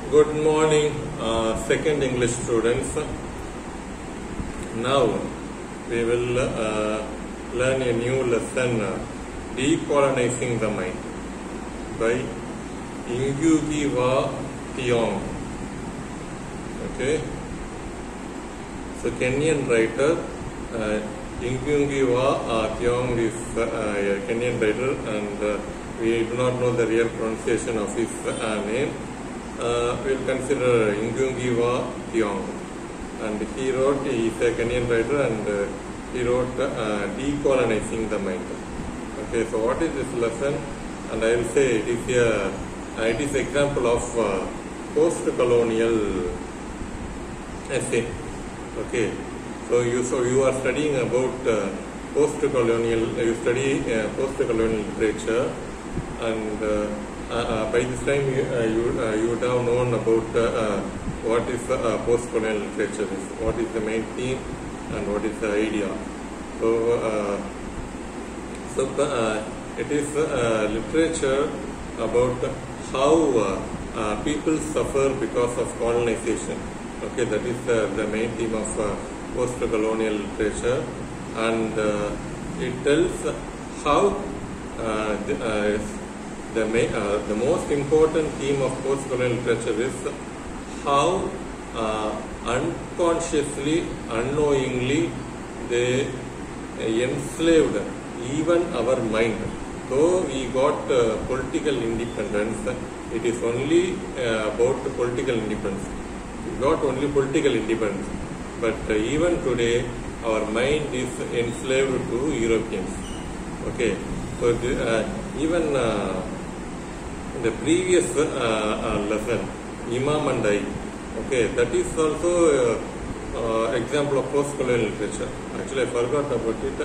Good morning, second English students. Now we will learn a new lesson, Decolonizing the Mind by Ngugi Wa Thiong. Okay, so Kenyan writer Ngugi Wa Thiong is a Kenyan writer, and we do not know the real pronunciation of his name. We will consider Ngugi Wa Thiong, and he is a Kenyan writer, and he wrote Decolonizing the Mind. Okay, so what is this lesson? And I will say it is example of post-colonial essay. Okay, so you are studying about post-colonial. You study post-colonial literature, and by this time you would have known about what is post-colonial literature is, what is the main theme, and what is the idea. So it is literature about how people suffer because of colonization. Okay, that is the main theme of post-colonial literature, and it tells how the most important theme of post-colonial literature is how unconsciously, unknowingly they enslaved even our mind. Though we got political independence, it is only about political independence. We got only political independence, but even today our mind is enslaved to Europeans. Okay, so even the previous lesson, Imam and I, okay, that is also example of post-colonial literature. Actually, I forgot about it.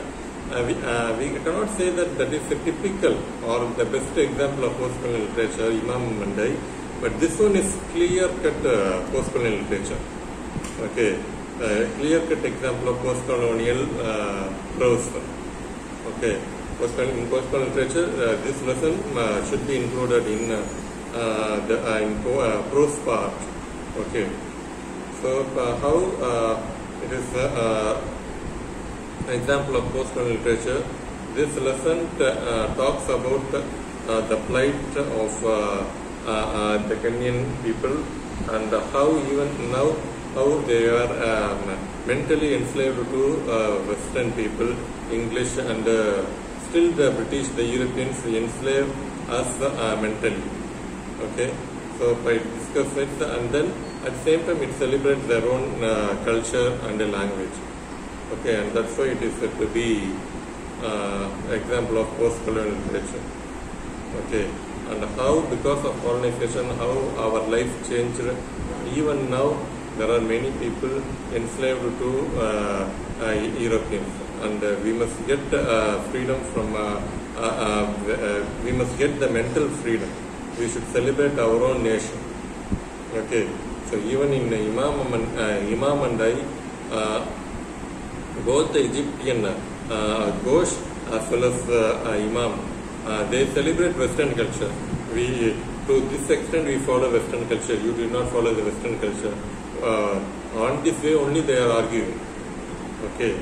We cannot say that is a typical or the best example of post-colonial literature, Imam and I, but this one is clear-cut post-colonial literature. Okay, clear-cut example of post-colonial prose. Okay. In post-colonial literature, this lesson should be included in the prose part. Okay. So how it is an example of post-colonial literature. This lesson talks about the plight of the Kenyan people, and how even now how they are mentally enslaved to Western people, English, and still the British, the Europeans enslave us mentally. Okay, so by discuss it, and then at the same time it celebrates their own culture and language. Okay, and that's why it is said to be example of post-colonial literature. Okay, and how because of colonization, how our life changed. Even now there are many people enslaved to Europeans. And we must get freedom from, we must get the mental freedom. We should celebrate our own nation. Okay, so even in Imam and I, both the Egyptian Ghosh as well as Imam, they celebrate Western culture. To this extent we follow Western culture. You do not follow the Western culture. On this way only they are arguing. Okay.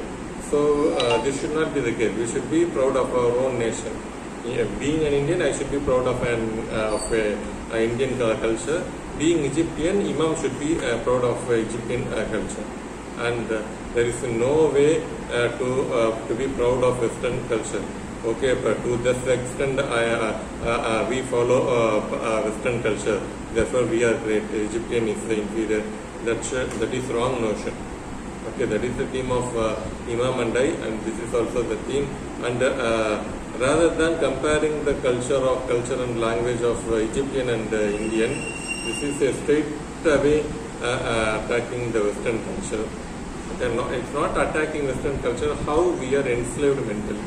So this should not be the case. We should be proud of our own nation. Being an Indian, I should be proud of an Indian culture. Being Egyptian, Imam should be proud of Egyptian culture. And there is no way to be proud of Western culture. Okay, but to this extent, we follow Western culture. Therefore, we are great. Egyptian is the inferior. That is wrong notion. Okay, that is the theme of Imam and I, and this is also the theme. And rather than comparing the culture and language of Egyptian and Indian, this is a straight away attacking the Western culture. Okay, no, it's not attacking Western culture, how we are enslaved mentally.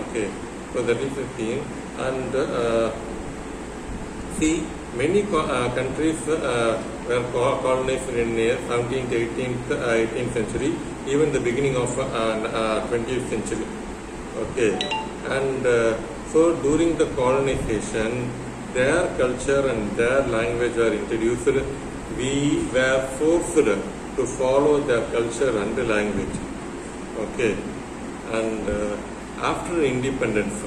Okay, so that is the theme. And see, many countries were colonized in 17th, 18th century, even the beginning of 20th century. Okay, and so during the colonization, their culture and their language are introduced, we were forced to follow their culture and language. Okay, and after independence,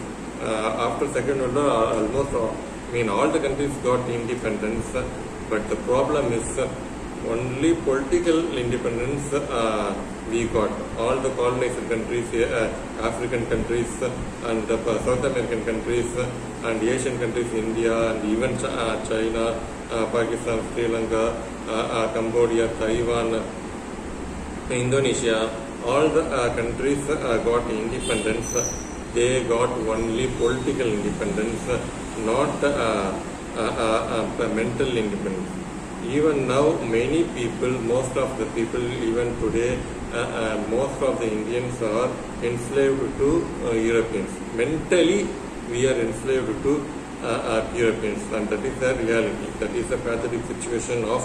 after Second World War, almost all the countries got independence, but the problem is only political independence we got. All the colonized countries, African countries and South American countries and Asian countries, India and even China, Pakistan, Sri Lanka, Cambodia, Taiwan, Indonesia, all the countries got independence. They got only political independence, not mental independence. Even now, many people, most of the people, even today, most of the Indians are enslaved to Europeans. Mentally, we are enslaved to Europeans, and that is the reality. That is the pathetic situation of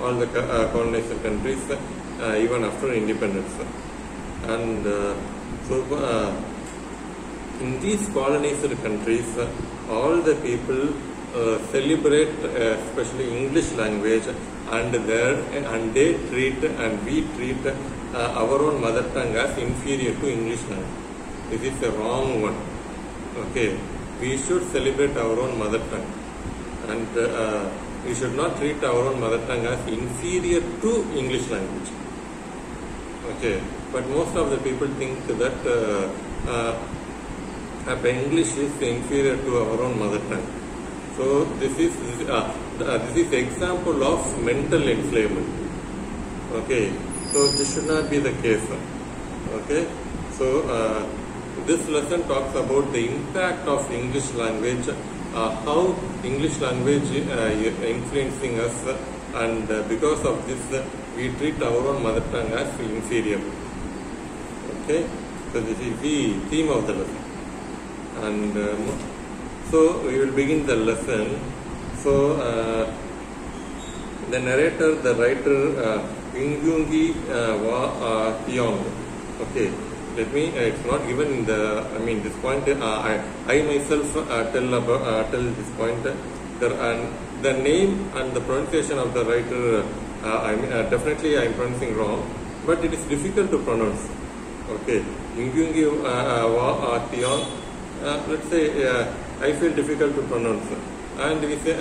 all the colonized countries, even after independence. And in these colonized countries, all the people celebrate especially English language, and they treat and we treat our own mother tongue as inferior to English language. This is a wrong one. Okay, we should celebrate our own mother tongue, and we should not treat our own mother tongue as inferior to English language. Okay, but most of the people think that English is inferior to our own mother tongue. So this is example of mental enslavement. Okay, so this should not be the case. Okay, so this lesson talks about the impact of English language, how English language influencing us, and because of this we treat our own mother tongue as inferior. Okay, so this is the theme of the lesson, and so we will begin the lesson. So the narrator, the writer, Ngugi wa Thiong. Okay, let me. It's not given in the. This point. I myself tell this point. The name and the pronunciation of the writer. Definitely I am pronouncing wrong, but it is difficult to pronounce. Okay, Ngugi wa Thiong. Let's say. I feel difficult to pronounce, and we say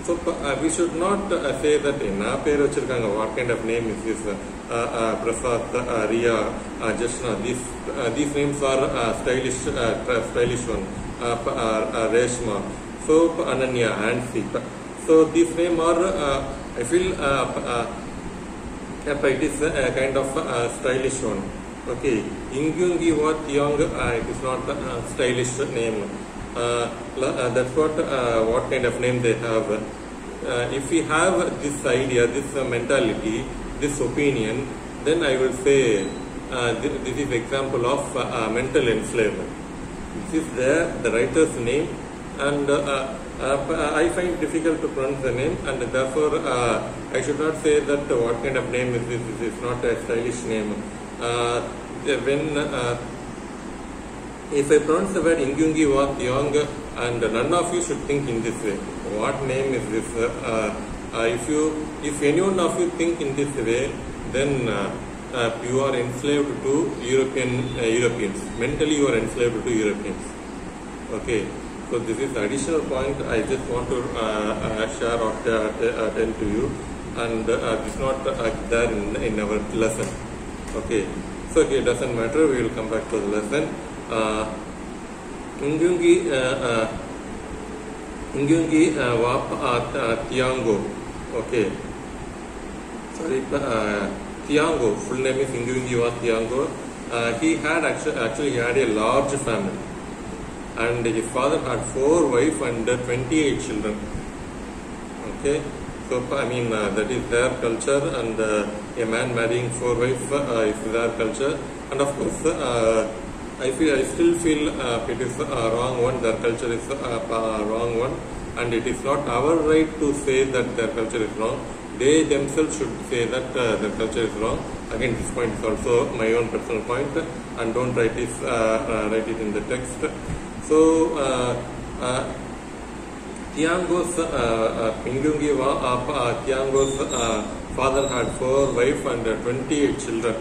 so. We should not say that what kind of name is this? Prasad, Ria, Jashna. These names are stylish one. Reshma, so Ananya, Hansi. So these names are. I feel it is a kind of stylish one. Okay, Ngugi wa Thiong. It is not a stylish name. That's what kind of name they have. If we have this idea, this mentality, this opinion, then I will say this is example of mental enslavement. This is the writer's name, and I find it difficult to pronounce the name, and therefore I should not say that what kind of name is this. This is not a stylish name. If I pronounce the word Ngugi wa Thiong, and none of you should think in this way. What name is this? If any one of you think in this way, then you are enslaved to Europeans. Mentally, you are enslaved to Europeans. Okay. So this is the additional point I just want to share or tell to you, and it's not there in our lesson. Okay. So it doesn't matter. We will come back to the lesson. Ngugi wa Thiong. Okay. Sorry, Thiong. Full name is Ngugi wa Thiong. He had actually had a large family, and his father had 4 wives and 28 children. Okay. So that is their culture, and a man marrying 4 wives is their culture, and of course. I still feel it is wrong one. Their culture is wrong one, and it is not our right to say that their culture is wrong. They themselves should say that their culture is wrong. Again, this point is also my own personal point, and don't write it in the text. So Tiango's Tiango's father had 4 wives and 28 children.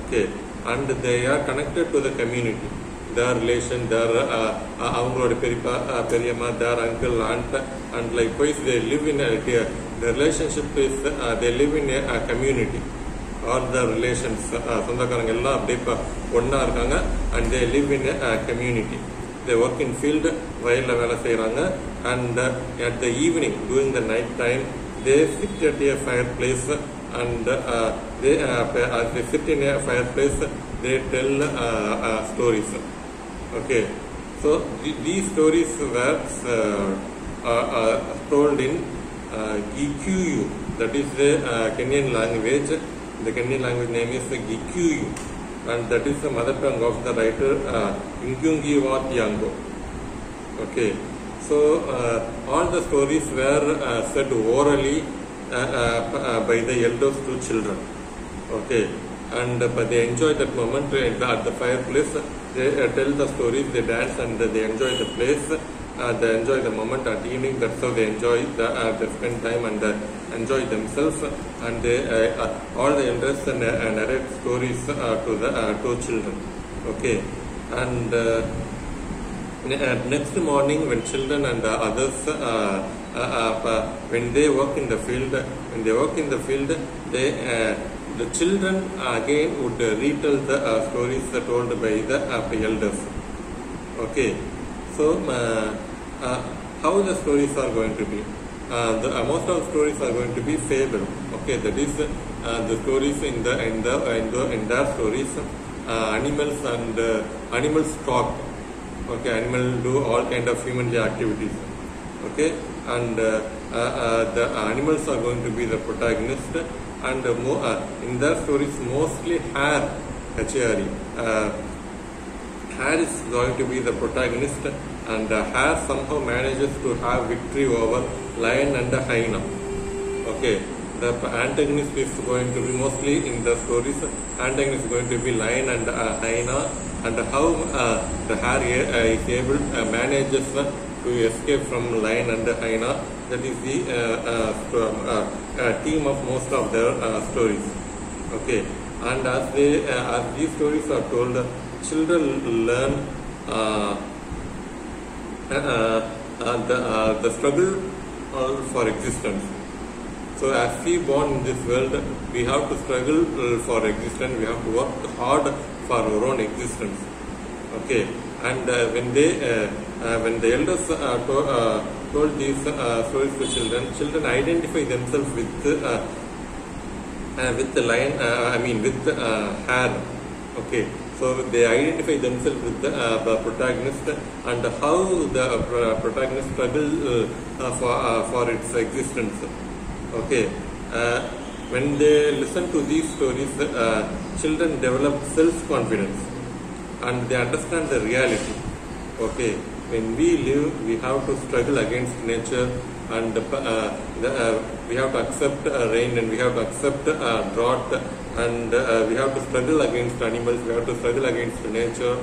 Okay, and they are connected to the community. Their relation, their avangaloda perippa, periyamma, their uncle, aunt, and likewise they live in the relationship is they live in a community. All the relations, சொந்தக்காரங்க எல்லாம் அப்படியே ஒண்ணா இருக்காங்க, and they live in a community. They work in field, வயல்ல வேலை செய்றாங்க, and at the evening, during the night time, they sit at a fireplace, and as they sit in a fireplace, they tell stories. Okay, so these stories were told in Gikuyu, that is the Kenyan language. The Kenyan language name is Gikuyu, and that is the mother tongue of the writer Ngungi wa Thiong'o. Okay, so all the stories were said orally by the elders to children. Okay, and but they enjoy that moment at the fireplace. They tell the stories, they dance, and they enjoy the place. They enjoy the moment at evening. That's how they enjoy they spend time and enjoy themselves. And they all the elders narrate stories to children. Okay, and next morning when children and others when they work in the field, the children again would retell the stories told by the elders. Okay, so how the stories are going to be? Most of the stories are going to be fable. Okay, that is the stories in their stories, animals and animals talk. Okay, animals do all kind of human activities. Okay, and the animals are going to be the protagonist, and in their stories mostly hare is going to be the protagonist, and hare somehow manages to have victory over lion and hyena. Okay, the antagonist is going to be mostly in the stories, antagonist is going to be lion and hyena, and how the hare is able manages to escape from lion and hyena. That is the theme of most of their stories. Okay, and as these stories are told, children learn the struggle for existence. So as we born in this world, we have to struggle for existence. We have to work hard for our own existence. Okay, and when the elders told these stories to children identify themselves with the lion. With hare. Okay, so they identify themselves with the protagonist, and how the protagonist struggle for its existence. Okay, when they listen to these stories, children develop self-confidence and they understand the reality. Okay, when we live, we have to struggle against nature, and we have to accept rain, and we have to accept drought, and we have to struggle against animals, we have to struggle against nature,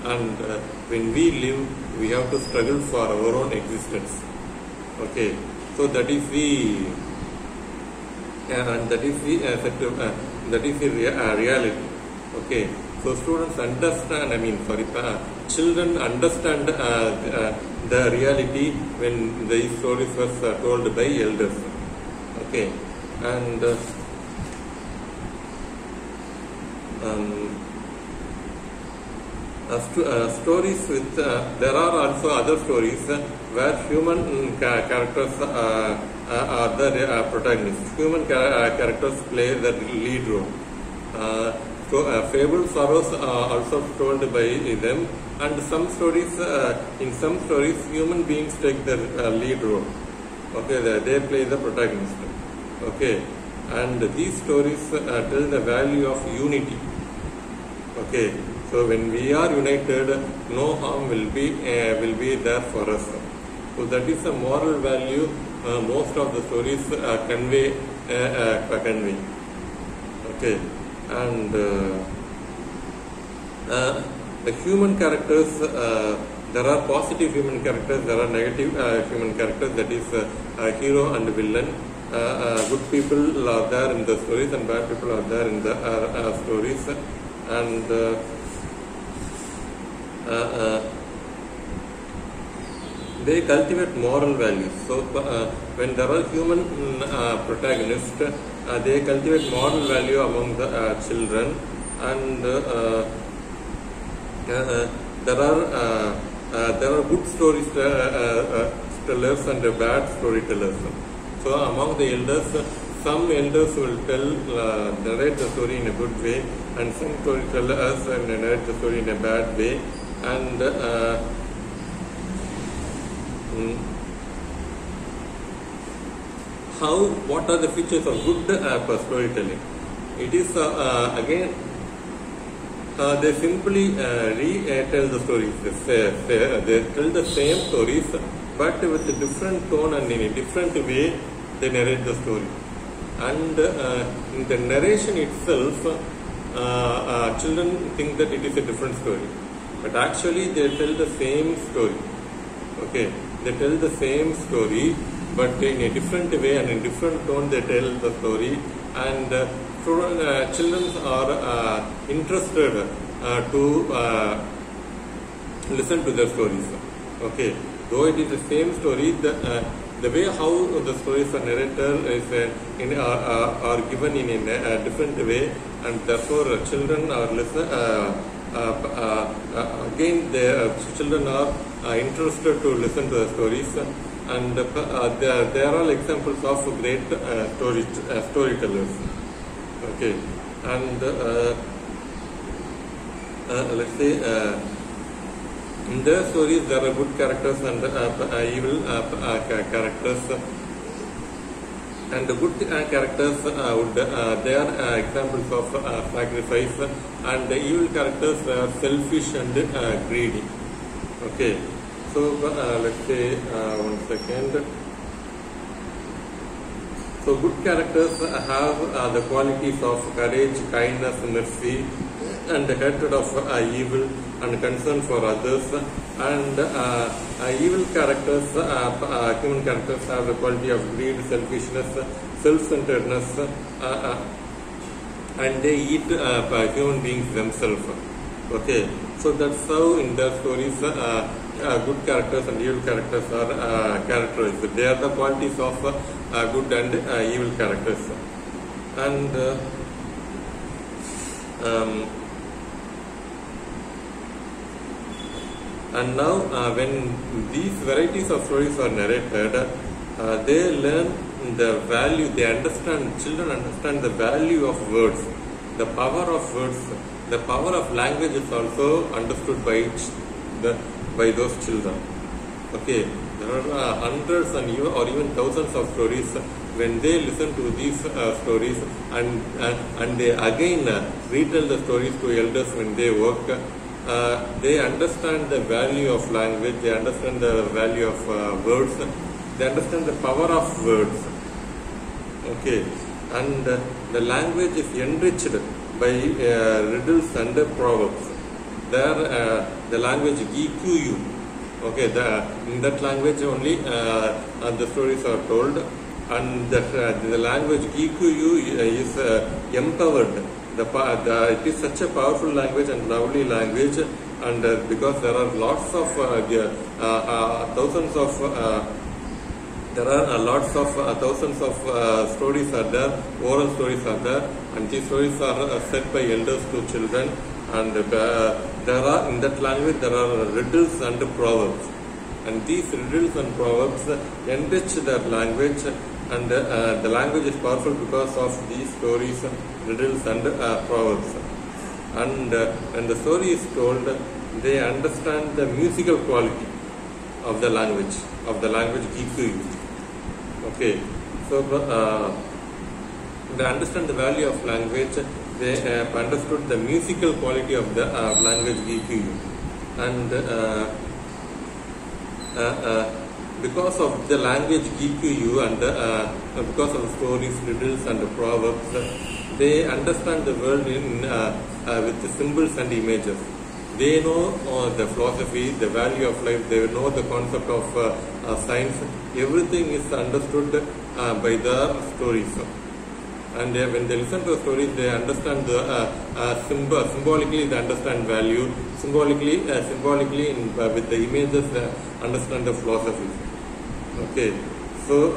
and when we live, we have to struggle for our own existence. Okay, so that is the reality. Okay, so students understand. Children understand the reality when these stories were told by elders. Okay, and stories with there are also other stories where human characters are the protagonists. Human characters play the lead role. Fables are also told by them, and in some stories human beings take the lead role. Okay, they play the protagonist. Okay, and these stories tell the value of unity. Okay, so when we are united, no harm will be there for us. So that is a moral value most of the stories convey. Okay, and the human characters there are positive human characters, there are negative human characters, that is hero and villain. Good people are there in the stories and bad people are there in the stories, and they cultivate moral values. So when there are human protagonists, they cultivate moral value among the children, and there are good storytellers and bad storytellers. So among the elders, some elders will narrate the story in a good way, and some storytellers narrate the story in a bad way. And what are the features of good storytelling? It is again, they simply retell the stories. They tell the same stories, but with a different tone and in a different way they narrate the story. And in the narration itself, children think that it is a different story, but actually they tell the same story. Okay, they tell the same story, but in a different way and in different tone they tell the story, and children are interested to listen to their stories. Okay, though it is the same story, the way how the stories are narrated is are given in a different way, and therefore children are again the children are interested to listen to the stories, and there are examples of great storytellers. Okay, and let's say in their stories there are good characters and evil characters, and the good characters they are examples of sacrifice, and the evil characters are selfish and greedy. Okay, so let's say 1 second. So good characters have the qualities of courage, kindness, mercy, and hatred of evil and concern for others. And evil characters, human characters, have the quality of greed, selfishness, self-centeredness, and they eat human beings themselves. Okay, so that's how in their stories good characters and evil characters are characterized. They are the qualities of good and evil characters. And now when these varieties of stories are narrated, they learn the value, children understand the value of words, the power of words, the power of language is also understood by those children. Okay, there are hundreds and even thousands of stories. When they listen to these stories and they again retell the stories to elders when they work, they understand the value of language, they understand the value of words, they understand the power of words. Okay, and the language is enriched by riddles and proverbs. There, the language GQU. Okay, in that language only the stories are told, and the language GQU is empowered. It is such a powerful language and lovely language, and because there are lots of thousands of stories are there, oral stories are there, and these stories are said by elders to children, and there are in that language there are riddles and proverbs, and these riddles and proverbs enrich their language, and the language is powerful because of these stories, riddles and proverbs. And when the story is told, they understand the musical quality of the language GQU. Okay, so they understand the value of language, they have understood the musical quality of the language GQU, and because of the language GQU and because of stories, riddles and proverbs, they understand the world with the symbols and images. They know the philosophy, the value of life. They know the concept of science. Everything is understood by the stories. And when they listen to stories, they understand the symbolically. They understand value. Symbolically, with the images, understand the philosophy. Okay, so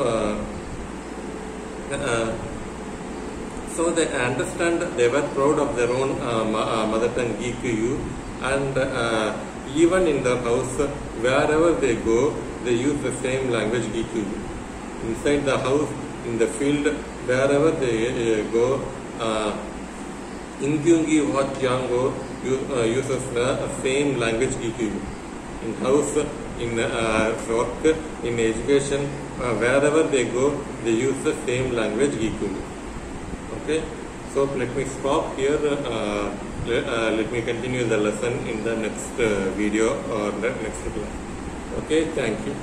so they understand. They were proud of their own mother tongue Gikuyu, and even in the house, wherever they go, they use the same language Gikuyu. Inside the house, in the field, wherever they go, Ingyungi Watyango uses the same language Gikuyu. In house, in work, in education, wherever they go, they use the same language Gikuyu. Okay, so let me stop here. Let me continue the lesson in the next video or the next class. Okay, thank you.